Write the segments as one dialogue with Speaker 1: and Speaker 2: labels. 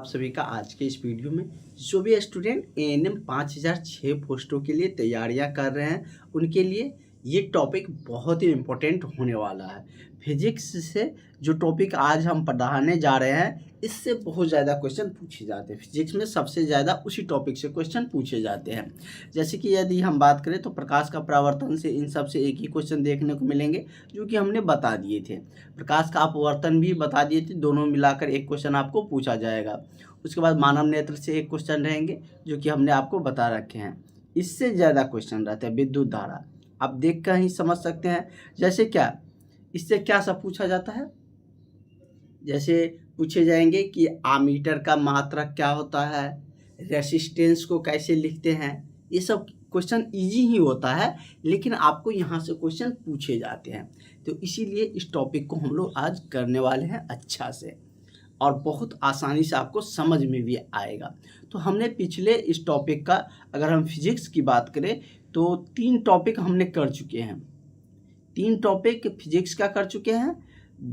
Speaker 1: आप सभी का आज के इस वीडियो में जो भी स्टूडेंट एएनएम 5006 पोस्टों के लिए तैयारियां कर रहे हैं उनके लिए ये टॉपिक बहुत ही इम्पोर्टेंट होने वाला है। फिजिक्स से जो टॉपिक आज हम पढ़ाने जा रहे हैं इससे बहुत ज़्यादा क्वेश्चन पूछे जाते हैं। फिजिक्स में सबसे ज़्यादा उसी टॉपिक से क्वेश्चन पूछे जाते हैं। जैसे कि यदि हम बात करें तो प्रकाश का परावर्तन से इन सब से एक ही क्वेश्चन देखने को मिलेंगे जो कि हमने बता दिए थे। प्रकाश का अपवर्तन भी बता दिए थे, दोनों मिलाकर एक क्वेश्चन आपको पूछा जाएगा। उसके बाद मानव नेत्र से एक क्वेश्चन रहेंगे जो कि हमने आपको बता रखे हैं। इससे ज़्यादा क्वेश्चन रहते हैं विद्युत धारा, आप देख कर ही समझ सकते हैं। जैसे क्या इससे क्या सब पूछा जाता है, जैसे पूछे जाएंगे कि आमीटर का मात्रक क्या होता है, रेसिस्टेंस को कैसे लिखते हैं। ये सब क्वेश्चन इजी ही होता है लेकिन आपको यहाँ से क्वेश्चन पूछे जाते हैं। तो इसीलिए इस टॉपिक को हम लोग आज करने वाले हैं अच्छा से और बहुत आसानी से आपको समझ में भी आएगा। तो हमने पिछले इस टॉपिक का, अगर हम फिजिक्स की बात करें तो 3 टॉपिक हमने कर चुके हैं। 3 टॉपिक फिजिक्स का कर चुके हैं,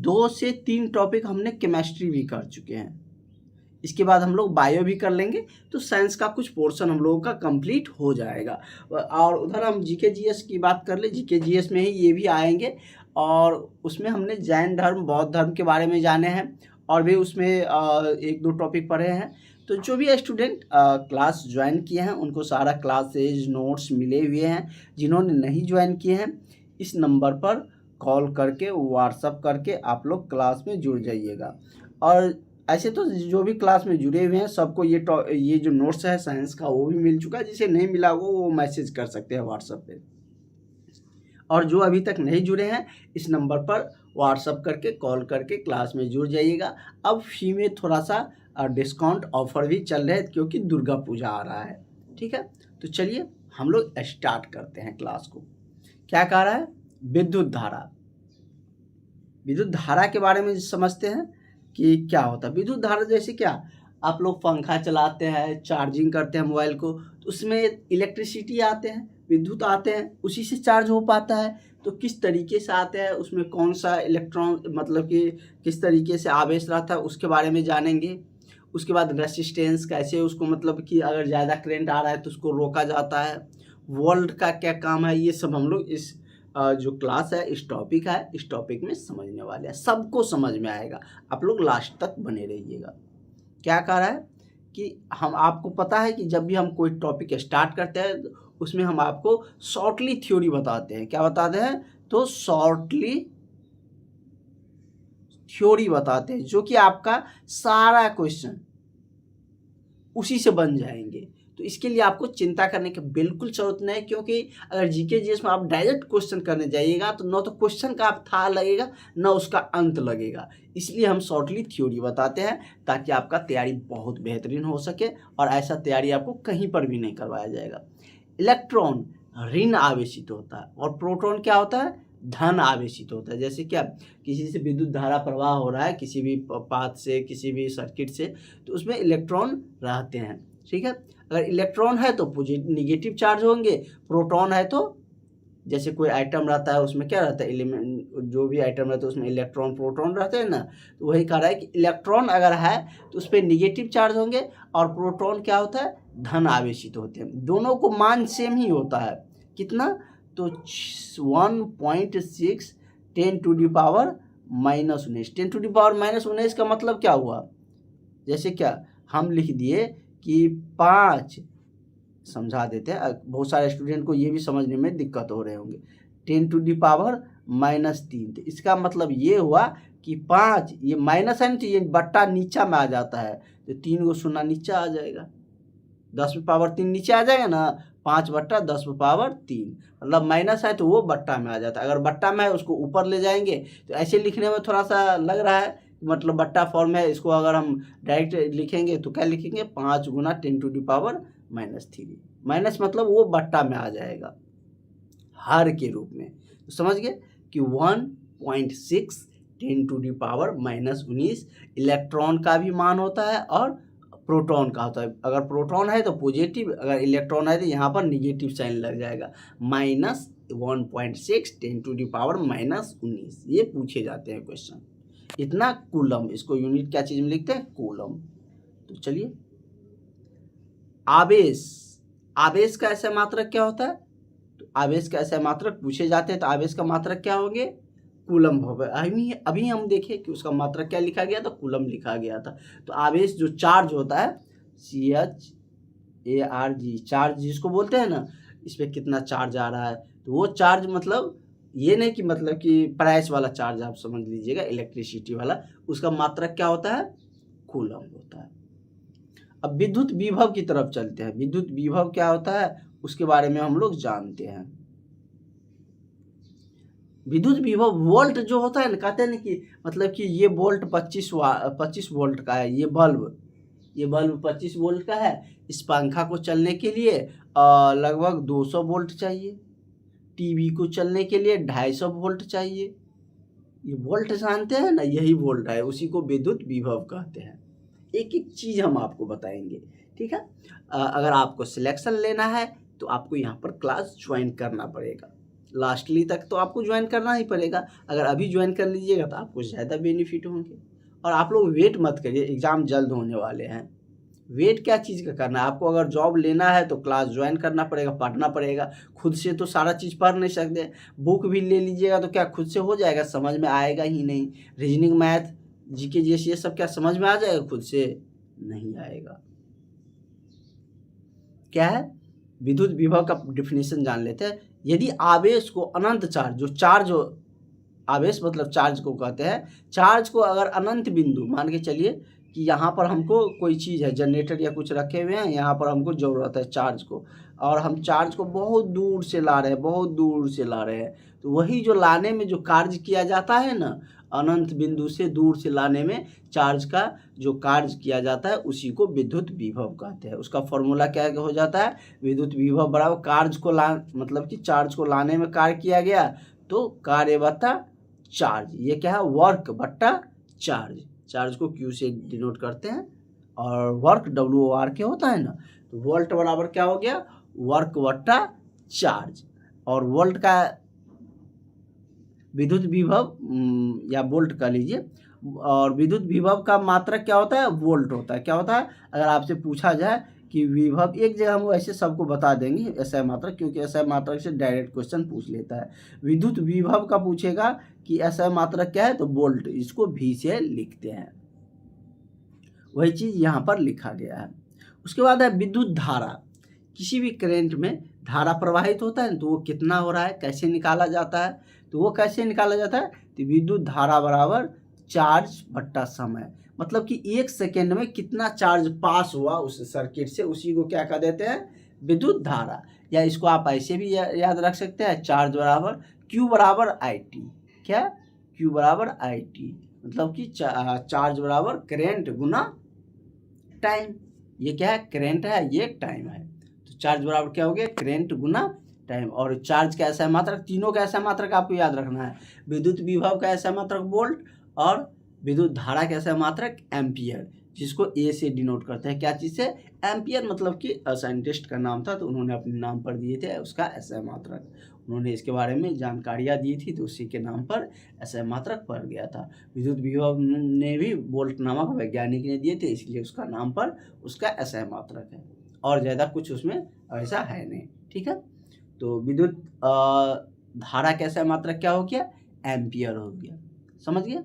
Speaker 1: 2 से 3 टॉपिक हमने केमिस्ट्री भी कर चुके हैं। इसके बाद हम लोग बायो भी कर लेंगे तो साइंस का कुछ पोर्शन हम लोगों का कंप्लीट हो जाएगा। और उधर हम जीके जीएस की बात कर ले, जीके जीएस में ही ये भी आएंगे और उसमें हमने जैन धर्म बौद्ध धर्म के बारे में जाने हैं और भी उसमें 1-2 टॉपिक पढ़े हैं। तो जो भी स्टूडेंट क्लास ज्वाइन किए हैं उनको सारा क्लासेज नोट्स मिले हुए हैं। जिन्होंने नहीं ज्वाइन किए हैं इस नंबर पर कॉल करके व्हाट्सअप करके आप लोग क्लास में जुड़ जाइएगा। और ऐसे तो जो भी क्लास में जुड़े हुए हैं सबको ये जो नोट्स है साइंस का वो भी मिल चुका है। जिसे नहीं मिला वो मैसेज कर सकते हैं व्हाट्सएप पे। और जो अभी तक नहीं जुड़े हैं इस नंबर पर व्हाट्सएप करके कॉल करके क्लास में जुड़ जाइएगा। अब फी में थोड़ा सा डिस्काउंट ऑफर भी चल रहे हैं क्योंकि दुर्गा पूजा आ रहा है। ठीक है, तो चलिए हम लोग स्टार्ट करते हैं क्लास को। क्या कह रहा है, विद्युत धारा। विद्युत धारा के बारे में समझते हैं कि क्या होता है। विद्युत धारा जैसे क्या, आप लोग पंखा चलाते हैं, चार्जिंग करते हैं मोबाइल को, तो उसमें इलेक्ट्रिसिटी आते हैं, विद्युत आते हैं, उसी से चार्ज हो पाता है। तो किस तरीके से आते हैं, उसमें कौन सा इलेक्ट्रॉन मतलब कि किस तरीके से आवेश रहता है उसके बारे में जानेंगे। उसके बाद रेसिस्टेंस कैसे उसको मतलब कि अगर ज़्यादा करंट आ रहा है तो उसको रोका जाता है। वोल्ट का क्या काम है, ये सब हम लोग इस जो क्लास है इस टॉपिक में समझने वाले हैं। सबको समझ में आएगा, आप लोग लास्ट तक बने रहिएगा। क्या कह रहा है कि हम आपको पता है कि जब भी हम कोई टॉपिक स्टार्ट करते हैं उसमें हम आपको शॉर्टली थ्योरी बताते हैं। क्या बताते हैं, तो शॉर्टली थ्योरी बताते हैं जो कि आपका सारा क्वेश्चन उसी से बन जाएंगे। तो इसके लिए आपको चिंता करने की बिल्कुल जरूरत नहीं, क्योंकि अगर जीके जीएस में आप डायरेक्ट क्वेश्चन करने जाइएगा तो न तो क्वेश्चन का आप था लगेगा न उसका अंत लगेगा। इसलिए हम शॉर्टली थ्योरी बताते हैं ताकि आपका तैयारी बहुत बेहतरीन हो सके और ऐसा तैयारी आपको कहीं पर भी नहीं करवाया जाएगा। इलेक्ट्रॉन ऋण आवेशित होता है और प्रोटॉन क्या होता है, धन आवेशित होता है। जैसे क्या, किसी से विद्युत धारा प्रवाह हो रहा है किसी भी पाथ से किसी भी सर्किट से, तो उसमें इलेक्ट्रॉन रहते हैं। ठीक है, अगर इलेक्ट्रॉन है तो निगेटिव चार्ज होंगे, प्रोटॉन है तो जैसे कोई आइटम रहता है उसमें क्या रहता है, एलिमेंट जो भी आइटम रहता है उसमें इलेक्ट्रॉन प्रोटॉन रहते हैं ना। तो वही कह रहा है कि इलेक्ट्रॉन अगर है तो उस पर निगेटिव चार्ज होंगे और प्रोटॉन क्या होता है, धन आवेशित होते हैं। दोनों को मान सेम ही होता है, कितना, तो 1.6 10⁻⁻19। 10⁻⁻19 का मतलब क्या हुआ, जैसे क्या हम लिख दिए कि 5, समझा देते हैं, बहुत सारे स्टूडेंट को ये भी समझने में दिक्कत हो रहे होंगे। 10⁻⁻3, तो इसका मतलब ये हुआ कि 5, ये माइनस है ना, तो ये बट्टा नीचा में आ जाता है तो 3 को शून्य नीचा आ जाएगा, 10⁻3 नीचे आ जाएगा ना, 5/10⁻3, मतलब माइनस है तो वो बट्टा में आ जाता है। अगर बट्टा में है उसको ऊपर ले जाएंगे तो ऐसे लिखने में थोड़ा सा लग रहा है मतलब बट्टा फॉर्म है। इसको अगर हम डायरेक्ट लिखेंगे तो क्या लिखेंगे, 5 × 10⁻³ माइनस मतलब वो बट्टा में आ जाएगा हर के रूप में। तो समझ गए कि 1.6 10⁻⁻19 इलेक्ट्रॉन का भी मान होता है और प्रोटॉन का होता है। अगर प्रोटॉन है तो पॉजिटिव, अगर इलेक्ट्रॉन है तो यहाँ पर निगेटिव साइन लग जाएगा, -1.6 10⁻⁻19। ये पूछे जाते हैं क्वेश्चन। इतना कूलम, इसको यूनिट क्या चीज़ में लिखते हैं, कूलम। तो चलिए, आवेश, आवेश का ऐसा मात्रक क्या होता है? तो आवेश का ऐसा मात्रक पूछे जाते हैं तो आवेश का मात्रक क्या होंगे? कूलम होगा। अभी हम देखें कि उसका मात्रक क्या लिखा गया था? कूलम लिखा गया था। तो आवेश जो चार्ज होता है, CHARG, चार्ज जिसको बोलते हैं ना, इस पर कितना चार्ज आ रहा है, तो वो चार्ज मतलब ये नहीं कि मतलब कि प्राइस वाला चार्ज आप समझ लीजिएगा, इलेक्ट्रिसिटी वाला, उसका मात्रक क्या होता है? कूलम होता है। अब विद्युत विभव की तरफ चलते हैं। विद्युत विभव क्या होता है उसके बारे में हम लोग जानते हैं। विद्युत विभव वोल्ट जो होता है ना, कहते हैं ना कि मतलब कि ये वोल्ट 25 वोल्ट का है, ये बल्ब 25 वोल्ट का है। इस पंखा को चलने के लिए लगभग 200 वोल्ट चाहिए। टीवी को चलने के लिए 250 वोल्ट चाहिए। ये वोल्ट जानते हैं ना, यही वोल्ट है, उसी को विद्युत विभव कहते हैं। एक एक चीज़ हम आपको बताएंगे, ठीक है। अगर आपको सिलेक्शन लेना है तो आपको यहाँ पर क्लास ज्वाइन करना पड़ेगा। लास्टली तक तो आपको ज्वाइन करना ही पड़ेगा। अगर अभी ज्वाइन कर लीजिएगा तो आपको ज़्यादा बेनिफिट होंगे। और आप लोग वेट मत करिए, एग्ज़ाम जल्द होने वाले हैं। वेट क्या चीज़ का करना है? आपको अगर जॉब लेना है तो क्लास ज्वाइन करना पड़ेगा, पढ़ना पड़ेगा। खुद से तो सारा चीज़ पढ़ नहीं सकते। बुक भी ले लीजिएगा तो क्या खुद से हो जाएगा? समझ में आएगा ही नहीं। रीजनिंग, मैथ, जीके, जीएस ये सब क्या समझ में आ जाएगा? खुद से नहीं आएगा। क्या है? विद्युत विभव का डिफिनीशन जान लेते हैं। यदि आवेश को अनंत चार्ज, जो चार्ज हो, आवेश मतलब चार्ज को कहते हैं, चार्ज को अगर अनंत बिंदु मान के चलिए कि यहाँ पर हमको कोई चीज़ है, जनरेटर या कुछ रखे हुए हैं, यहाँ पर हमको ज़रूरत है चार्ज को, और हम चार्ज को बहुत दूर से ला रहे हैं, बहुत दूर से ला रहे हैं, तो वही जो लाने में जो कार्य किया जाता है ना, अनंत बिंदु से दूर से लाने में चार्ज का जो कार्य किया जाता है उसी को विद्युत विभव कहते हैं। उसका फॉर्मूला क्या हो जाता है? विद्युत विभव बराबर कार्य को मतलब कि चार्ज को लाने में कार्य किया गया तो कार्य बटा चार्ज। ये क्या है? वर्क बट्टा चार्ज। चार्ज को Q से डिनोट करते हैं और वर्क WOR के होता है ना, तो वोल्ट बराबर क्या हो गया? वर्क बट्टा चार्ज। और वोल्ट का विद्युत विभव या वोल्ट का लीजिए, और विद्युत विभव का मात्रक क्या होता है? वोल्ट होता है। क्या होता है? अगर आपसे पूछा जाए कि विभव, एक जगह हम वैसे सबको बता देंगे एसआई मात्रक, क्योंकि एसआई मात्रक से डायरेक्ट क्वेश्चन पूछ लेता है। विद्युत विभव का पूछेगा कि एसआई मात्रक क्या है, तो वोल्ट, इसको V से लिखते हैं। वही चीज़ यहाँ पर लिखा गया है। उसके बाद है विद्युत धारा। किसी भी करंट में धारा प्रवाहित होता है तो वो कितना हो रहा है, कैसे निकाला जाता है? तो वो कैसे निकाला जाता है? तो विद्युत धारा बराबर चार्ज बट्टा समय। मतलब कि 1 सेकेंड में कितना चार्ज पास हुआ उस सर्किट से, उसी को क्या कह देते हैं? विद्युत धारा। या इसको आप ऐसे भी याद रख सकते हैं, चार्ज बराबर Q बराबर IT। क्या? Q बराबर IT, मतलब कि चार्ज बराबर करंट गुना टाइम। ये क्या है? करंट है, ये टाइम है। तो चार्ज बराबर क्या हो गया? करंट गुना टाइम। और चार्ज का ऐसा मात्रक, तीनों का ऐसा मात्रक आपको याद रखना है। विद्युत विभव का ऐसा मात्रक वोल्ट, और विद्युत धारा का ऐसा मात्रक एम्पियर, जिसको A से डिनोट करते हैं। क्या चीज़ से? एम्पियर। मतलब कि साइंटिस्ट का नाम था तो उन्होंने अपने नाम पर दिए थे उसका ऐसा मात्रक। उन्होंने इसके बारे में जानकारियाँ दी थी तो उसी के नाम पर ऐसा मात्रक पड़ गया था। विद्युत विभव ने भी वोल्ट नामक वैज्ञानिक ने दिए थे, इसलिए उसका नाम पर उसका ऐसा मात्रक है। और ज़्यादा कुछ उसमें ऐसा है नहीं, ठीक है। तो विद्युत धारा कैसा मात्रक क्या हो गया? एम्पियर हो गया। समझ गए?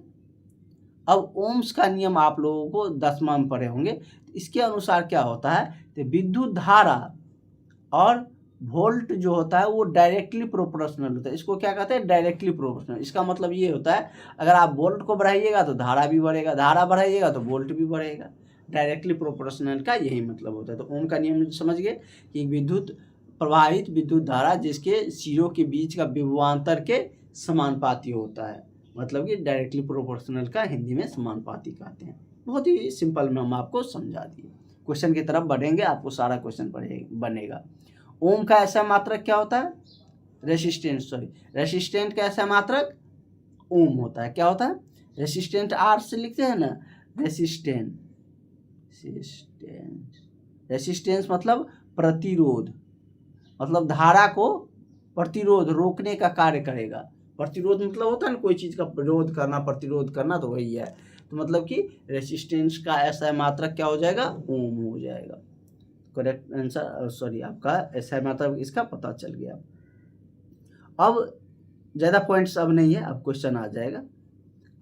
Speaker 1: अब ओम्स का नियम आप लोगों को 10वां में पढ़े होंगे। इसके अनुसार क्या होता है? तो विद्युत धारा और वोल्ट जो होता है वो डायरेक्टली प्रोपोर्शनल होता है। इसको क्या कहते हैं? Directly proportional. इसका मतलब ये होता है, अगर आप वोल्ट को बढ़ाइएगा तो धारा भी बढ़ेगा, धारा बढ़ाइएगा तो वोल्ट भी बढ़ेगा। डायरेक्टली प्रोपोर्शनल का यही मतलब होता है। तो ओम का नियम समझ गए कि विद्युत प्रवाहित विद्युत धारा जिसके सिरों के बीच का विभवांतर के समानुपाती होता है, मतलब कि डायरेक्टली प्रोपोर्शनल का हिंदी में समानुपाती कहते हैं। बहुत ही सिंपल में हम आपको समझा दिए। क्वेश्चन की तरफ बढ़ेंगे, आपको सारा क्वेश्चन बनेगा। ओम का ऐसा मात्रक क्या होता है? रेसिस्टेंस, रेसिस्टेंट का ऐसा मात्रक ओम होता है। क्या होता है? रेसिस्टेंट R से लिखते हैं ना, रेसिस्टेंस मतलब प्रतिरोध, मतलब धारा को प्रतिरोध, रोकने का कार्य करेगा। प्रतिरोध मतलब होता है ना कोई चीज़ का विरोध करना, प्रतिरोध करना, तो वही है। तो मतलब कि रेसिस्टेंस का SI मात्रक क्या हो जाएगा, ओम हो जाएगा। करेक्ट आंसर, सॉरी, आपका SI मात्रक इसका पता चल गया। अब ज़्यादा पॉइंट्स अब नहीं है, अब क्वेश्चन आ जाएगा।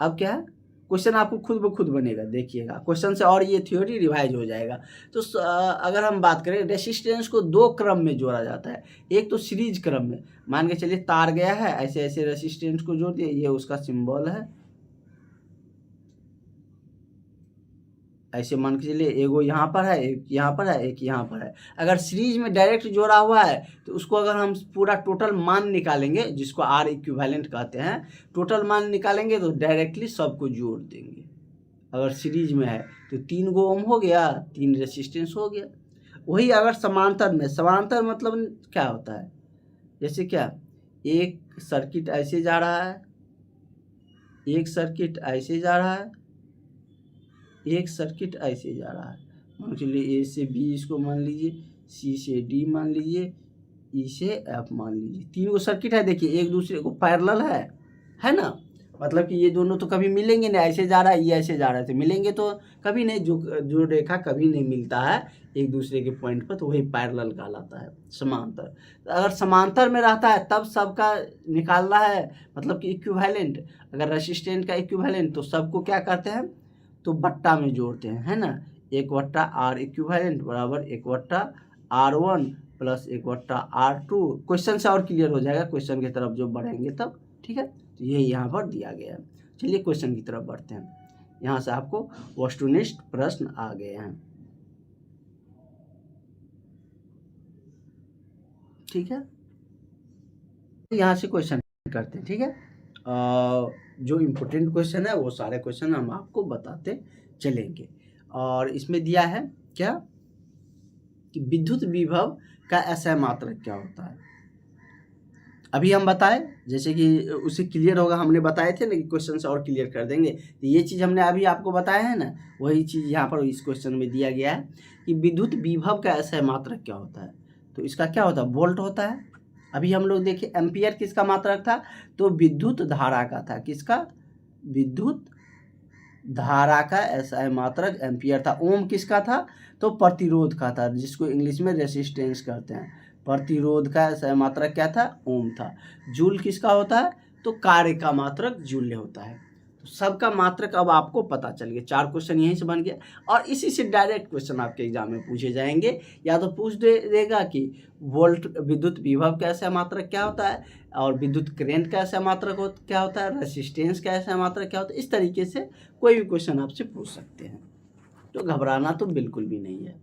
Speaker 1: अब क्या है, क्वेश्चन आपको खुद ब खुद बनेगा, देखिएगा क्वेश्चन से और ये थ्योरी रिवाइज हो जाएगा। तो अगर हम बात करें, रेसिस्टेंस को दो क्रम में जोड़ा जाता है। एक तो सीरीज क्रम में, मान के चलिए तार गया है, ऐसे ऐसे रेसिस्टेंस को जोड़ दिया, ये उसका सिंबल है। ऐसे मान के चलिए एगो यहाँ पर है, एक यहाँ पर है, एक यहाँ पर है। अगर सीरीज में डायरेक्ट जोड़ा हुआ है तो उसको अगर हम पूरा टोटल मान निकालेंगे, जिसको R इक्विवेलेंट कहते हैं, टोटल मान निकालेंगे तो डायरेक्टली सबको जोड़ देंगे। अगर सीरीज में है तो 3 गो ओम हो गया, 3 रेसिस्टेंस हो गया। वही अगर समांतर में, समांतर मतलब क्या होता है, जैसे क्या, एक सर्किट ऐसे जा रहा है, एक सर्किट ऐसे जा रहा है, एक सर्किट ऐसे जा रहा है। मान लीजिए A से B इसको मान लीजिए, C से D मान लीजिए, E से F मान लीजिए। 3 गो सर्किट है, देखिए एक दूसरे को पैरेलल है ना। मतलब कि ये दोनों तो कभी मिलेंगे नहीं, ऐसे जा रहा है, ये ऐसे जा रहा है, तो मिलेंगे तो कभी नहीं। जो रेखा कभी नहीं मिलता है एक दूसरे के पॉइंट पर, तो वही पैरेलल कहलाता है, समांतर। तो अगर समांतर में रहता है तब सबका निकालना है, मतलब कि इक्विवेलेंट। अगर रेसिस्टेंट का इक्विवेलेंट तो सबको क्या करते हैं, तो बट्टा में जोड़ते हैं, है ना। 1/R इक्विवेलेंट बराबर 1/R1 प्लस 1/R2। क्वेश्चन से और क्लियर हो जाएगा, क्वेश्चन की तरफ जो बढ़ेंगे तब, ठीक है। तो ये यहाँ पर दिया गया है। चलिए क्वेश्चन की तरफ बढ़ते हैं। यहाँ से आपको वस्तुनिष्ठ प्रश्न आ गए हैं, ठीक है। यहाँ से क्वेश्चन करते हैं, ठीक है। जो इम्पोर्टेंट क्वेश्चन है वो सारे क्वेश्चन हम आपको बताते चलेंगे। और इसमें दिया है क्या, कि विद्युत विभव का SI मात्रक क्या होता है। अभी हम बताएं, जैसे कि उसे क्लियर होगा, हमने बताए थे ना कि क्वेश्चन से और क्लियर कर देंगे। तो ये चीज़ हमने अभी आपको बताया है ना, वही चीज़ यहाँ पर इस क्वेश्चन में दिया गया है कि विद्युत विभव का SI मात्रक क्या होता है। तो इसका क्या होता है, वोल्ट होता है। अभी हम लोग देखिए एम्पियर किसका मात्रक था, तो विद्युत धारा का था। किसका, विद्युत धारा का SI मात्रक एम्पियर था। ओम किसका था, तो प्रतिरोध का था, जिसको इंग्लिश में रेसिस्टेंस कहते हैं। प्रतिरोध का SI मात्रक क्या था, ओम था। जूल किसका होता है, तो कार्य का मात्रक जूल्य होता है। तो सबका मात्रक अब आपको पता चल गया। 4 क्वेश्चन यहीं से बन गया, और इसी से डायरेक्ट क्वेश्चन आपके एग्जाम में पूछे जाएंगे। या तो पूछ देगा कि वोल्ट विद्युत विभव का SI मात्रक क्या होता है, और विद्युत करंट का SI मात्रक क्या होता है, रेसिस्टेंस का SI मात्रक क्या होता है। इस तरीके से कोई भी क्वेश्चन आपसे पूछ सकते हैं, तो घबराना तो बिल्कुल भी नहीं है।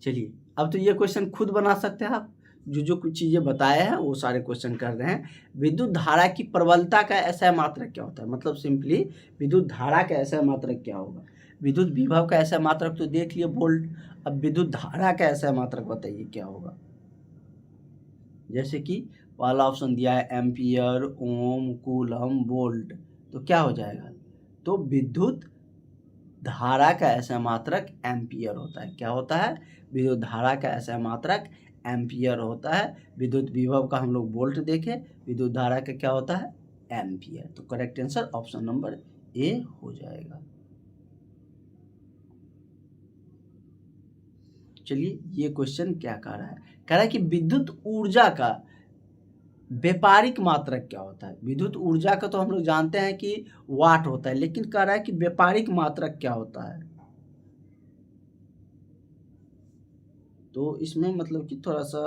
Speaker 1: चलिए, अब तो ये क्वेश्चन खुद बना सकते हैं आप। जो कुछ चीज़ें बताए हैं वो सारे क्वेश्चन कर रहे हैं। विद्युत धारा की प्रबलता का SI मात्रक क्या होता है, मतलब सिंपली विद्युत धारा का SI मात्रक क्या होगा। विद्युत विभव का SI मात्रक तो देख लिए, वोल्ट। अब विद्युत धारा का SI मात्रक बताइए क्या होगा। जैसे कि पहला ऑप्शन दिया है एम्पियर, ओम, कूलम, वोल्ट, तो क्या हो जाएगा, तो विद्युत धारा का SI मात्रक एम्पियर होता है। क्या होता है, विद्युत धारा का SI मात्रक एम्पियर होता है। विद्युत विभव का हम लोग वोल्ट देखें, विद्युत धारा का क्या होता है, एम्पियर। तो correct answer option number A हो जाएगा। चलिए, ये क्वेश्चन क्या कह रहा है, कह रहा है कि विद्युत ऊर्जा का व्यापारिक मात्रक क्या होता है। विद्युत ऊर्जा का तो हम लोग जानते हैं कि वाट होता है, लेकिन कह रहा है कि व्यापारिक मात्रक क्या होता है। तो इसमें मतलब कि थोड़ा सा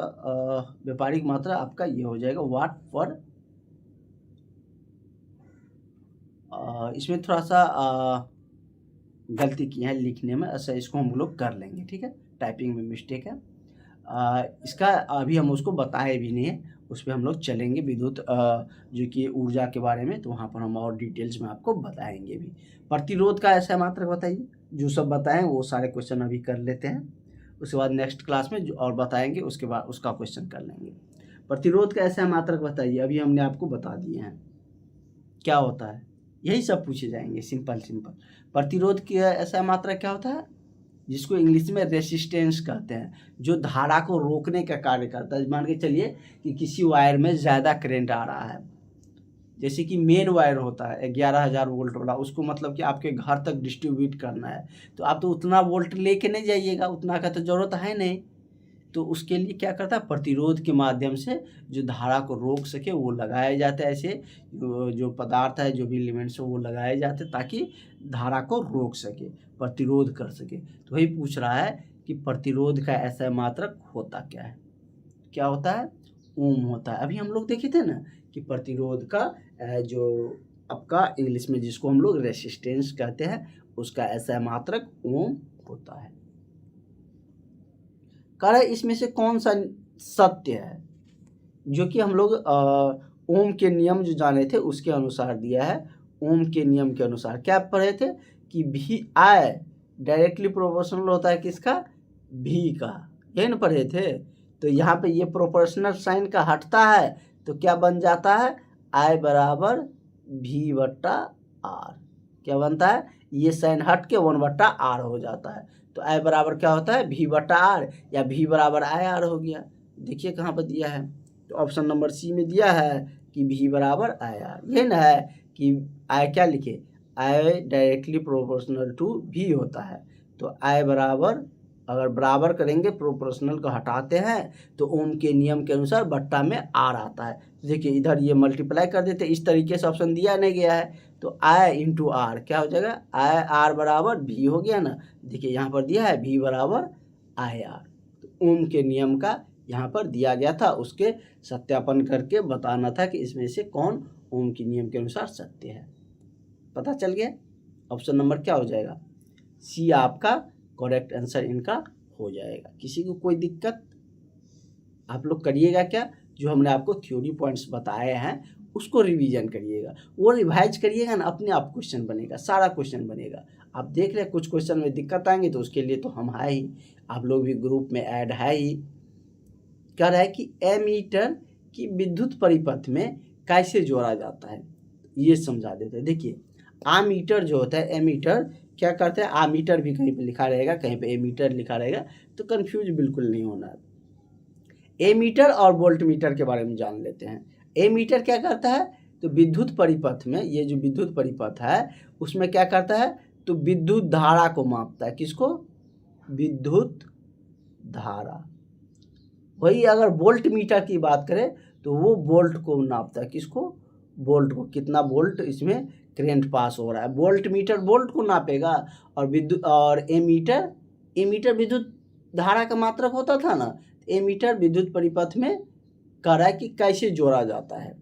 Speaker 1: व्यापारिक मात्रा आपका ये हो जाएगा वाट पर। इसमें थोड़ा सा गलती की है लिखने में, ऐसा इसको हम लोग कर लेंगे, ठीक है। टाइपिंग में मिस्टेक है। इसका अभी हम उसको बताए भी नहीं है, उस पर हम लोग चलेंगे विद्युत जो कि ऊर्जा के बारे में, तो वहाँ पर हम और डिटेल्स में आपको बताएंगे भी। प्रतिरोध का SI मात्रक बताइए। जो सब बताएं वो सारे क्वेश्चन अभी कर लेते हैं, उसके बाद नेक्स्ट क्लास में जो और बताएंगे उसके बाद उसका क्वेश्चन कर लेंगे। प्रतिरोध का SI मात्रक बताइए। अभी हमने आपको बता दिए हैं क्या होता है, यही सब पूछे जाएंगे, सिंपल। प्रतिरोध की SI मात्रक क्या होता है, जिसको इंग्लिश में रेसिस्टेंस कहते हैं, जो धारा को रोकने का कार्य करता है। मान के चलिए कि किसी वायर में ज़्यादा करंट आ रहा है, जैसे कि मेन वायर होता है 11,000 वोल्ट वाला, उसको मतलब कि आपके घर तक डिस्ट्रीब्यूट करना है, तो आप तो उतना वोल्ट लेके नहीं जाइएगा, उतना का तो ज़रूरत है नहीं। तो उसके लिए क्या करता है, प्रतिरोध के माध्यम से जो धारा को रोक सके वो लगाए जाते हैं। ऐसे जो पदार्थ है, जो भी एलिमेंट्स है वो लगाए जाते हैं ताकि धारा को रोक सके, प्रतिरोध कर सके। तो वही पूछ रहा है कि प्रतिरोध का ऐसा मात्रक होता क्या है, क्या होता है, ओम होता है। अभी हम लोग देखे थे ना कि प्रतिरोध का जो आपका इंग्लिश में जिसको हम लोग रेसिस्टेंस कहते हैं, उसका ऐसा मात्रक ओम होता है। कह रहा है इसमें से कौन सा सत्य है, जो कि हम लोग ओम के नियम जो जाने थे उसके अनुसार दिया है। ओम के नियम के अनुसार क्या पढ़े थे कि भी आई डायरेक्टली प्रोपोर्शनल होता है किसका, भी का, यही ना पढ़े थे। तो यहाँ पे ये प्रोपोर्शनल साइन का हटता है तो क्या बन जाता है, आई बराबर भी बट्टा आर। क्या बनता है, ये साइन हट के 1/r हो जाता है। तो आई बराबर क्या होता है, भी बट्टा आर, या भी बराबर आई आर हो गया। देखिए कहाँ पर दिया है, तो ऑप्शन नंबर सी में दिया है कि भी बराबर आई आर। यही ना है कि आई क्या लिखे, आई डायरेक्टली प्रोपोर्शनल टू भी होता है। तो आई बराबर, अगर बराबर करेंगे प्रोपोर्शनल को हटाते हैं तो ओम के नियम के अनुसार बट्टा में आर आता है। देखिए इधर ये मल्टीप्लाई कर देते, इस तरीके से ऑप्शन दिया नहीं गया है। तो आई इंटू आर क्या हो जाएगा, आई आर बराबर भी हो गया ना। देखिए यहाँ पर दिया है भी बराबर आई आर। तो ओम के नियम का यहाँ पर दिया गया था, उसके सत्यापन करके बताना था कि इसमें से कौन ओम के नियम के अनुसार सत्य है। पता चल गया, ऑप्शन नंबर क्या हो जाएगा, सी आपका करेक्ट आंसर इनका हो जाएगा। किसी को कोई दिक्कत, आप लोग करिएगा क्या, जो हमने आपको थ्योरी पॉइंट्स बताए हैं उसको रिवीजन करिएगा, वो रिवाइज करिएगा ना, अपने आप क्वेश्चन बनेगा, सारा क्वेश्चन बनेगा। आप देख रहे हैं कुछ क्वेश्चन में दिक्कत आएंगे तो उसके लिए तो हम है ही, आप लोग भी ग्रुप में ऐड है ही। कह रहा है कि एमीटर की विद्युत परिपथ में कैसे जोड़ा जाता है, ये समझा देते हैं। देखिए आमीटर जो होता है, एमीटर क्या करते हैं, आमीटर भी कहीं पे लिखा रहेगा, कहीं पे एमीटर लिखा रहेगा, तो कंफ्यूज बिल्कुल नहीं होना। एमीटर और वोल्टमीटर के बारे में जान लेते हैं। एमीटर क्या करता है, तो विद्युत परिपथ में, ये जो विद्युत परिपथ है उसमें क्या करता है, तो विद्युत धारा को मापता है। किसको, विद्युत धारा। वही अगर वोल्ट मीटर की बात करें तो वो वोल्ट को नापता है। किसको, वोल्ट को, कितना वोल्ट इसमें करंट पास हो रहा है। वोल्ट मीटर वोल्ट को नापेगा और विद्युत, और एमीटर विद्युत धारा का मात्रक होता था ना। एमीटर विद्युत परिपथ में कह रहा है कि कैसे जोड़ा जाता है,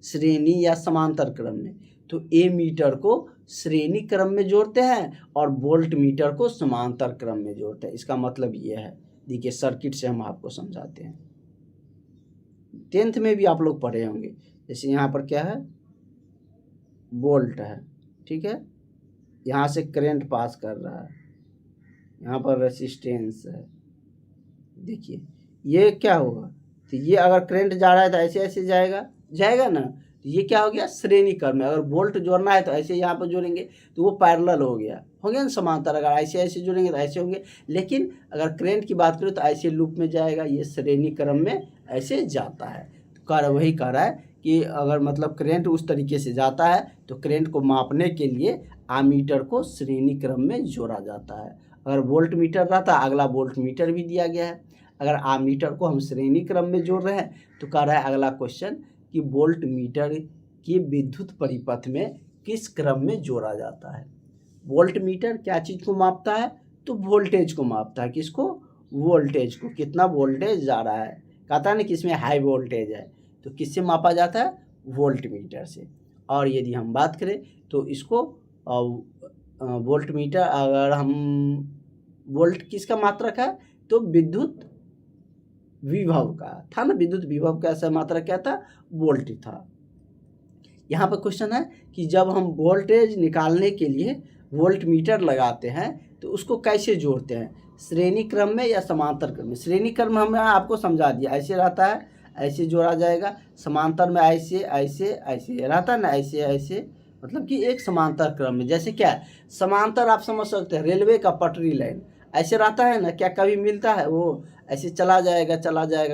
Speaker 1: श्रेणी या समांतर क्रम में। तो एमीटर को श्रेणी क्रम में जोड़ते हैं और वोल्ट मीटर को समांतर क्रम में जोड़ते हैं। इसका मतलब ये है, देखिए सर्किट से हम आपको समझाते हैं, 10th में भी आप लोग पढ़े होंगे। जैसे यहाँ पर क्या है, वोल्ट है, ठीक है, यहाँ से करंट पास कर रहा है, यहाँ पर रेसिस्टेंस है। देखिए ये क्या होगा, तो ये अगर करंट जा रहा है तो ऐसे ऐसे जाएगा ना, तो ये क्या हो गया, श्रेणी क्रम में। अगर वोल्ट जोड़ना है तो ऐसे यहाँ पर जोड़ेंगे तो वो पैरेलल हो गया ना समांतर। अगर ऐसे ऐसे जोड़ेंगे तो ऐसे होंगे। लेकिन अगर करंट की बात करें तो ऐसे लूप में जाएगा, ये श्रेणी क्रम में ऐसे जाता है। तो वही कह रहा है कि अगर मतलब करंट उस तरीके से जाता है तो करंट को मापने के लिए आमीटर को श्रेणी क्रम में जोड़ा जाता है। अगर वोल्ट मीटर रहता, अगला वोल्ट मीटर भी दिया गया है। अगर आमीटर को हम श्रेणी क्रम में जोड़ रहे हैं तो कह रहा है अगला क्वेश्चन कि वोल्ट मीटर की विद्युत परिपथ में किस क्रम में जोड़ा जाता है। वोल्ट मीटर क्या चीज़ को मापता है, तो वोल्टेज को मापता है। किसको, वोल्टेज को, कितना वोल्टेज जा रहा है। कहता है ना कि इसमें हाई वोल्टेज है, तो किससे मापा जाता है, वोल्ट मीटर से। और यदि हम बात करें तो इसको वोल्ट मीटर, अगर हम वोल्ट किसका मात्रक है, तो विद्युत विभव का था ना, विद्युत विभव का ऐसा मात्रक क्या था, वोल्ट था। यहाँ पर क्वेश्चन है कि जब हम वोल्टेज निकालने के लिए वोल्ट मीटर लगाते हैं तो उसको कैसे जोड़ते हैं, श्रेणी क्रम में या समांतर क्रम में। श्रेणी क्रम हमने आपको समझा दिया, ऐसे रहता है, ऐसे जोड़ा जाएगा। समांतर में ऐसे ऐसे ऐसे रहता है ना, ऐसे ऐसे, मतलब कि एक समांतर क्रम में। जैसे क्या समांतर, आप समझ सकते हैं रेलवे का पटरी लाइन ऐसे रहता है ना, क्या कभी मिलता है, वो ऐसे चला जाएगा,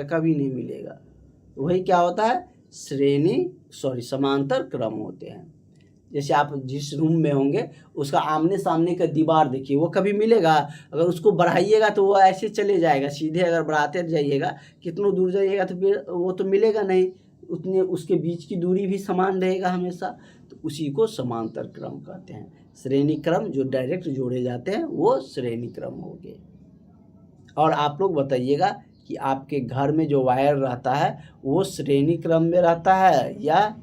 Speaker 1: कभी नहीं मिलेगा। वही क्या होता है समांतर क्रम होते हैं। जैसे आप जिस रूम में होंगे उसका आमने सामने का दीवार देखिए, वो कभी मिलेगा? अगर उसको बढ़ाइएगा तो वो ऐसे चले जाएगा सीधे, अगर बढ़ाते जाइएगा कितनों दूर जाइएगा तो फिर वो तो मिलेगा नहीं, उतने उसके बीच की दूरी भी समान रहेगा हमेशा। तो उसी को समांतर क्रम कहते हैं। श्रेणी क्रम जो डायरेक्ट जोड़े जाते हैं वो श्रेणी क्रम हो गए। और आप लोग बताइएगा कि आपके घर में जो वायर रहता है वो श्रेणी क्रम में रहता है या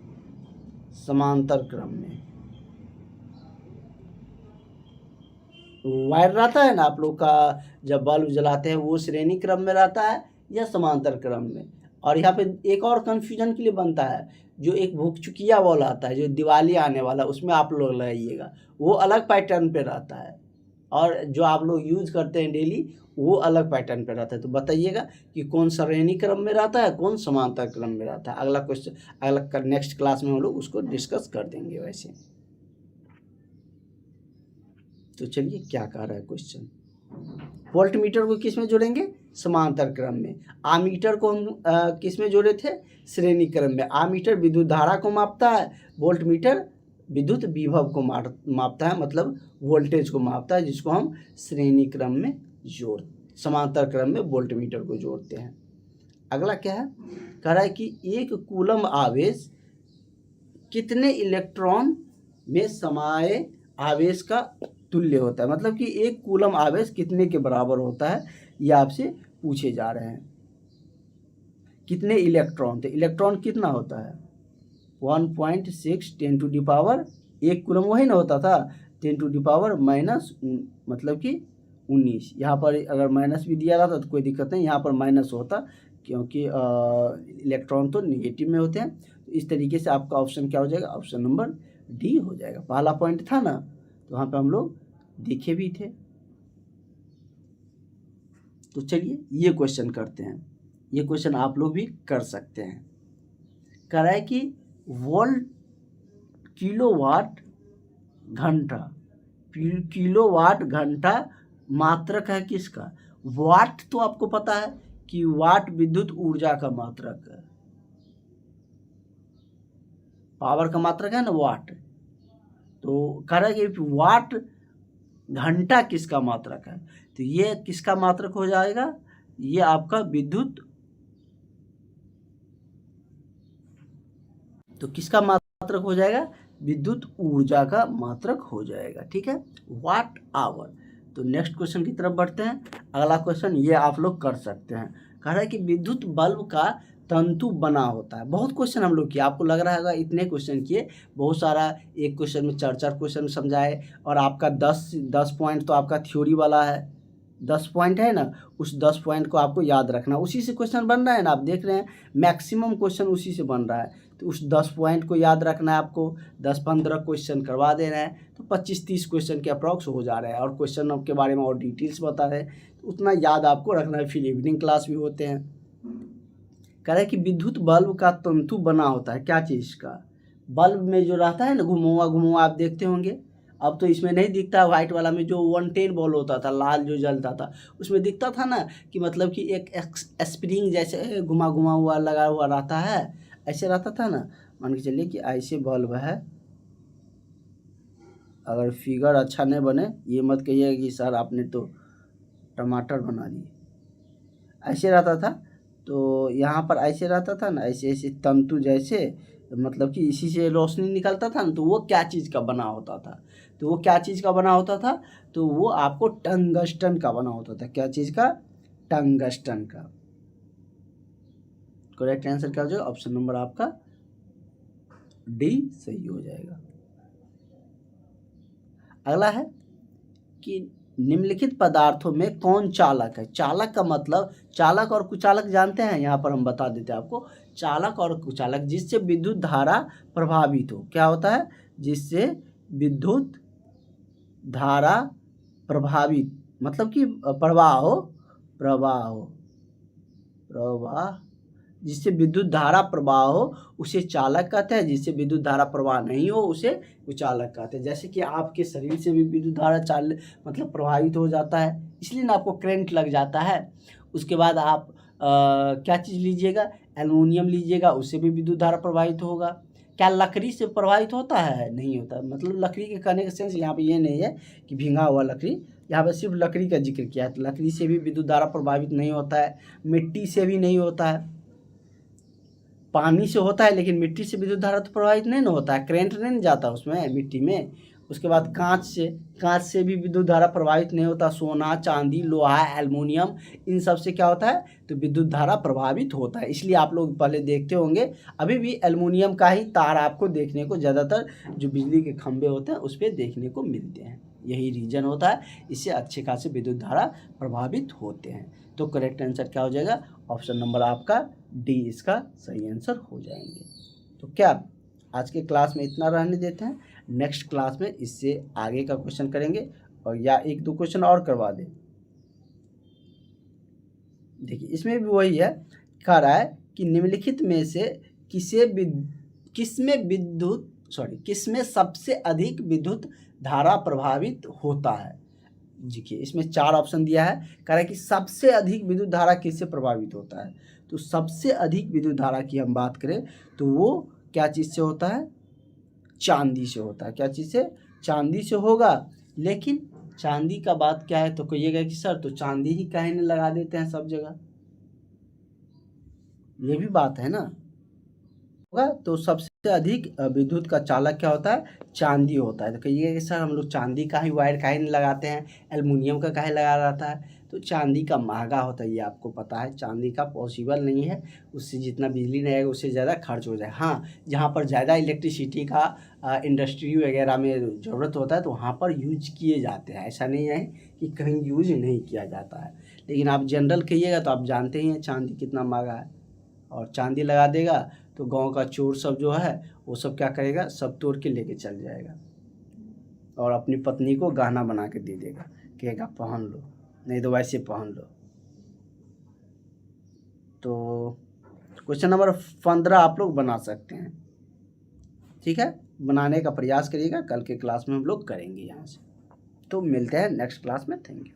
Speaker 1: समांतर क्रम में? वायर रहता है ना आप लोग का, जब बल्ब जलाते हैं वो श्रेणी क्रम में रहता है या समांतर क्रम में? और यहाँ पे एक और कन्फ्यूजन के लिए बनता है, जो एक भुकचुकिया बॉल आता है जो दिवाली आने वाला, उसमें आप लोग लगाइएगा, वो अलग पैटर्न पे रहता है, और जो आप लोग यूज करते हैं डेली वो अलग पैटर्न पे रहता है। तो बताइएगा कि कौन श्रेणी क्रम में रहता है, कौन समांतर क्रम में रहता है। अगला क्वेश्चन, अगला नेक्स्ट क्लास में हम लोग उसको डिस्कस कर देंगे वैसे। तो चलिए क्या कह रहा है क्वेश्चन, वोल्ट मीटर को किस में जोड़ेंगे? समांतर क्रम में। आमीटर को हम किस में जोड़े थे? श्रेणी क्रम में। आमीटर विद्युत धारा को मापता है, वोल्ट मीटर विद्युत विभव को मापता है, मतलब वोल्टेज को मापता है, जिसको हम श्रेणी क्रम में समांतर क्रम में वोल्ट मीटर को जोड़ते हैं। अगला क्या है, कह रहा है कि एक कूलम आवेश कितने इलेक्ट्रॉन में समाये आवेश का तुल्य होता है? मतलब कि एक कूलम आवेश कितने के बराबर होता है, ये आपसे पूछे जा रहे हैं। कितने इलेक्ट्रॉन थे? इलेक्ट्रॉन कितना होता है? 1.6 10 टू दी पावर, एक कूलम वही ना होता था, 10 टू दी पावर माइनस, मतलब कि 19। यहाँ पर अगर माइनस भी दिया रहता तो कोई दिक्कत नहीं, यहाँ पर माइनस होता क्योंकि इलेक्ट्रॉन तो निगेटिव में होते हैं। तो इस तरीके से आपका ऑप्शन क्या हो जाएगा? ऑप्शन नंबर डी हो जाएगा। पहला पॉइंट था ना, तो वहाँ पे हम लोग देखे भी थे। तो चलिए ये क्वेश्चन करते हैं, ये क्वेश्चन आप लोग भी कर सकते हैं। कह रहा है कि वोल्ट किलोवाट घंटा, किलोवाट घंटा मात्रक है किसका? वाट तो आपको पता है कि वाट विद्युत ऊर्जा का मात्रक है, पावर का मात्रक है ना वाट। तो कह रहा है कि वाट घंटा किसका मात्रक है? तो ये किसका मात्रक हो जाएगा? ये आपका विद्युत, तो किसका मात्रक हो जाएगा? विद्युत ऊर्जा का मात्रक हो जाएगा। ठीक है, वाट आवर। तो नेक्स्ट क्वेश्चन की तरफ बढ़ते हैं। अगला क्वेश्चन ये आप लोग कर सकते हैं। कह रहा है कि विद्युत बल्ब का तंतु बना होता है। बहुत क्वेश्चन हम लोग किए, आपको लग रहा होगा इतने क्वेश्चन किए, बहुत सारा, एक क्वेश्चन में 4 क्वेश्चन समझाए, और आपका 10 पॉइंट तो आपका थ्योरी वाला है, 10 पॉइंट है ना, उस 10 पॉइंट को आपको याद रखना, उसी से क्वेश्चन बन रहा है ना, आप देख रहे हैं मैक्सिमम क्वेश्चन उसी से बन रहा है। तो उस 10 पॉइंट को याद रखना है आपको। 10-15 क्वेश्चन करवा दे रहे हैं तो 25-30 क्वेश्चन के अप्रॉक्स हो जा रहे हैं, और क्वेश्चन के बारे में और डिटेल्स बता रहे हैं, तो उतना याद आपको रखना है। फिर इवनिंग क्लास भी होते हैं। कह रहे हैं कि विद्युत बल्ब का तंतु बना होता है क्या चीज़ का? बल्ब में जो रहता है ना घुमुआ आप देखते होंगे, अब तो इसमें नहीं दिखता, वाइट वाला में जो 110 बॉल होता था, लाल जो जलता था, उसमें दिखता था ना कि मतलब कि एक स्प्रिंग जैसे घुमा हुआ लगा हुआ रहता है, ऐसे रहता था ना। मान के चलिए कि ऐसे बल्ब है, अगर फिगर अच्छा नहीं बने ये मत कहिए कि सर आपने तो टमाटर बना दिए। ऐसे रहता था, तो यहाँ पर ऐसे रहता था ना, ऐसे ऐसे तंतु जैसे, मतलब कि इसी से रोशनी निकलता था ना। तो वो क्या चीज़ का बना होता था? तो वो क्या चीज़ का बना होता था? तो वो आपको टंगस्टन का बना होता था। क्या चीज़ का? टंगस्टन का। करेक्ट आंसर क्या हो जाएगा? ऑप्शन नंबर आपका डी सही हो जाएगा। अगला है कि निम्नलिखित पदार्थों में कौन चालक है? चालक का मतलब, चालक और कुचालक जानते हैं, यहाँ पर हम बता देते हैं आपको। चालक और कुचालक, जिससे विद्युत धारा प्रभावित हो, क्या होता है? जिससे विद्युत धारा प्रभावित, मतलब कि प्रवाह, जिससे विद्युत धारा प्रवाह हो उसे चालक कहते हैं, जिससे विद्युत धारा प्रवाह नहीं हो उसे कुचालक कहते हैं। जैसे कि आपके शरीर से भी विद्युत धारा मतलब प्रभावित हो जाता है, इसलिए ना आपको करंट लग जाता है। उसके बाद आप क्या चीज़ लीजिएगा? एल्युमिनियम लीजिएगा, उससे भी विद्युत धारा प्रवाहित होगा। क्या लकड़ी से प्रभावित होता है? नहीं होता। मतलब लकड़ी के कहने का सेंस यहाँ पे ये नहीं है कि भींगा हुआ लकड़ी, यहाँ पे सिर्फ लकड़ी का जिक्र किया है। तो लकड़ी से भी विद्युत धारा प्रभावित नहीं होता है, मिट्टी से भी नहीं होता है, पानी से होता है, लेकिन मिट्टी से विद्युत धारा तो प्रभावित नहीं ना होता है, करंट नहीं जाता उसमें मिट्टी में। उसके बाद कांच से भी विद्युत धारा प्रभावित नहीं होता। सोना, चांदी, लोहा, एल्युमिनियम, इन सब से क्या होता है तो विद्युत धारा प्रभावित होता है। इसलिए आप लोग पहले देखते होंगे, अभी भी एल्युमिनियम का ही तार आपको देखने को ज़्यादातर जो बिजली के खंभे होते हैं उस पर देखने को मिलते हैं। यही रीजन होता है, इससे अच्छे खासे विद्युत धारा प्रभावित होते हैं। तो करेक्ट आंसर क्या हो जाएगा? ऑप्शन नंबर आपका डी इसका सही आंसर हो जाएंगे। तो क्या आज के क्लास में इतना रहने देते हैं, नेक्स्ट क्लास में इससे आगे का क्वेश्चन करेंगे, और या एक दो क्वेश्चन और करवा दें। देखिए इसमें भी वही है, कह रहा है कि निम्नलिखित में से किसमें सबसे अधिक विद्युत धारा प्रभावित होता है। देखिए इसमें 4 ऑप्शन दिया है, कह रहा है कि सबसे अधिक विद्युत धारा किससे प्रभावित होता है। तो सबसे अधिक विद्युत धारा की हम बात करें तो वो क्या चीज़ से होता है? चांदी से होता है। क्या चीज़ से? चांदी से होगा। लेकिन चांदी का बात क्या है तो कहिएगा कि सर तो चांदी ही काहे न लगा देते हैं सब जगह, ये भी बात है ना। होगा तो सबसे अधिक विद्युत का चालक क्या होता है? चांदी होता है। तो कहिएगा कि सर हम लोग चांदी का ही वायर काहे नहीं लगाते हैं, एल्युमिनियम का काहे लगा रहता है। तो चांदी का महंगा होता है, ये आपको पता है। चांदी का पॉसिबल नहीं है, उससे जितना बिजली नहीं आएगा उससे ज़्यादा खर्च हो जाए। हाँ, जहाँ पर ज़्यादा इलेक्ट्रिसिटी का इंडस्ट्री वगैरह में ज़रूरत होता है तो वहाँ पर यूज किए जाते हैं। ऐसा नहीं है कि कहीं यूज नहीं किया जाता है, लेकिन आप जनरल कहिएगा तो आप जानते ही हैं चांदी कितना महंगा है। और चांदी लगा देगा तो गांव का चोर सब जो है वो सब क्या करेगा, सब तोड़ के लेके चल जाएगा और अपनी पत्नी को गहना बना के दे देगा, कहेगा पहन लो, नहीं तो वैसे पहन लो। तो क्वेश्चन नंबर 15 आप लोग बना सकते हैं, ठीक है। बनाने का प्रयास करिएगा, कल के क्लास में हम लोग करेंगे यहाँ से। तो मिलते हैं नेक्स्ट क्लास में, थैंक यू।